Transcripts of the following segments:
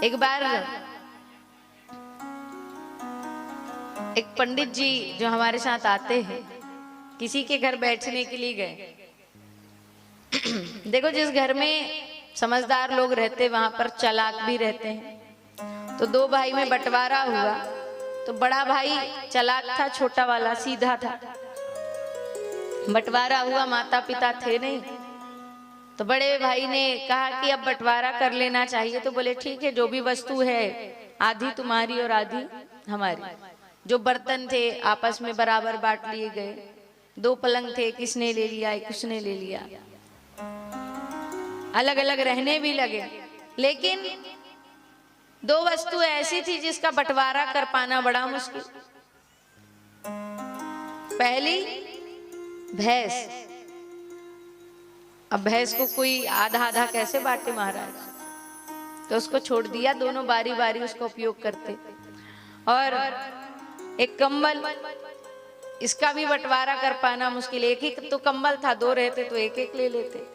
एक बार एक पंडित जी जो हमारे साथ आते हैं किसी के घर बैठने के लिए गए। देखो जिस घर में समझदार लोग रहते वहां पर चालाक भी रहते हैं। तो दो भाई में बंटवारा हुआ तो बड़ा भाई चालाक था, छोटा वाला सीधा था। बंटवारा हुआ, माता पिता थे नहीं, तो बड़े भाई ने कहा कि अब बंटवारा कर लेना चाहिए। तो बोले ठीक है, जो भी वस्तु है आधी तुम्हारी और आधी हमारी। जो बर्तन थे आपस में बराबर बांट लिए गए। दो पलंग थे, किसने ले लिया एक उसने ले लिया। अलग अलग रहने भी लगे, लेकिन दो वस्तु ऐसी थी जिसका बंटवारा कर पाना बड़ा मुश्किल। पहली भैंस। अब भैंस को कोई आधा आधा कैसे बांटे महाराज, तो उसको छोड़ दिया, दोनों बारी बारी उसका उपयोग करते। और एक कंबल, इसका भी बंटवारा कर पाना मुश्किल। एक ही तो कंबल था, दो रहते तो एक एक ले लेते।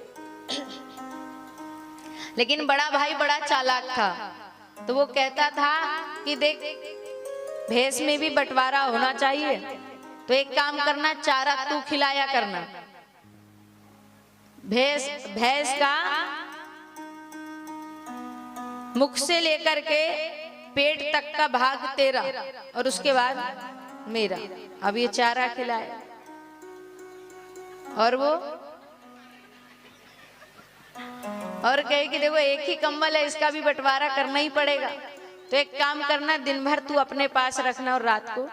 लेकिन बड़ा भाई बड़ा चालाक था, तो वो कहता था कि देख भैंस में भी बंटवारा होना चाहिए, तो एक काम करना, चारा तू खिलाया करना। भैंस का मुख से लेकर के पेट तक का भाग तेरा और उसके बाद मेरा। अब ये चारा खिलाया और कहे कि देखो एक ही कंबल है, इसका भी बंटवारा करना ही पड़ेगा। तो एक काम करना, दिन भर तू अपने पास रखना और रात को।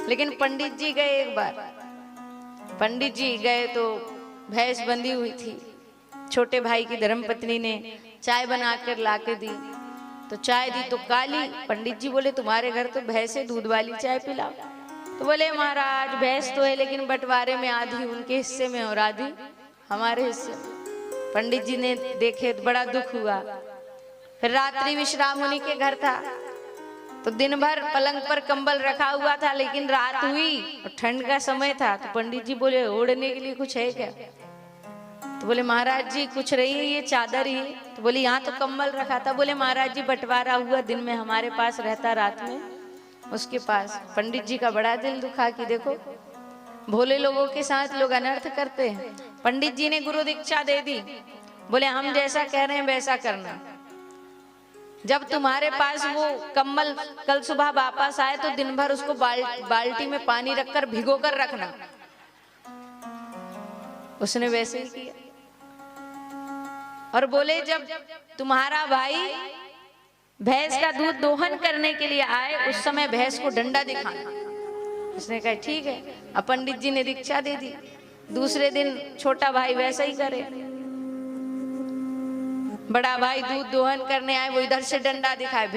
लेकिन पंडित जी गए एक बार, पंडित जी गए तो भैंस बंधी हुई थी। छोटे भाई की धर्मपत्नी ने चाय बनाकर लाके दी, तो चाय दी तो काली। पंडित जी बोले तुम्हारे घर तो भैंस है, दूध वाली चाय पिलाओ। तो बोले महाराज भैंस तो है, लेकिन बंटवारे में आधी उनके हिस्से में और आधी हमारे हिस्से में। पंडित जी ने देखे तो बड़ा दुख हुआ। फिर रात्रि विश्राम उन्हीं के घर था, तो दिन भर पलंग पर कंबल रखा हुआ था, लेकिन रात हुई और ठंड का समय था। तो पंडित जी बोले ओढ़ने के लिए कुछ है क्या? तो बोले महाराज जी कुछ नहीं है, ये चादर ही है। तो बोले यहाँ तो कंबल रखा था। बोले महाराज जी बंटवारा हुआ, दिन में हमारे पास रहता, रात में उसके पास। पंडित जी का बड़ा दिल दुखा कि देखो भोले लोगों के साथ लोग अनर्थ करते हैं। पंडित जी ने गुरु दीक्षा दे दी। बोले हम जैसा कह रहे हैं वैसा करना। जब तुम्हारे पास वो कम्बल कल सुबह वापस आए तो दिन भर उसको बाल्टी में पानी रखकर भिगो कर रखना। उसने वैसे ही किया। और बोले जब तुम्हारा भाई भैंस का दूध दोहन करने के लिए आए उस समय भैंस को डंडा दिखाना। उसने कहा ठीक है। अब पंडित जी ने दीक्षा दे दी। दूसरे दिन छोटा भाई वैसा ही करे। बड़ा भाई दूध दोहन करने आए, वो इधर से डंडा दिखाए,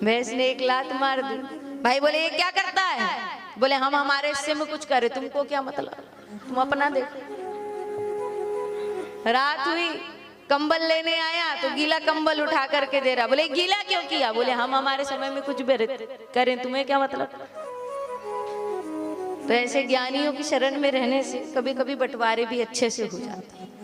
भैंस ने एक लात मार दी। भाई बोले ये क्या करता है? बोले हम हमारे हिस्से में कुछ करे, तुमको क्या मतलब, तुम अपना देखो। रात हुई, कंबल लेने आया तो गीला कंबल उठा करके दे रहा। बोले गीला क्यों किया? बोले हम हमारे समय में कुछ करें, तुम्हें क्या मतलब। तो ऐसे ज्ञानियों की शरण में रहने से कभी कभी बंटवारे भी अच्छे से हो जाते हैं।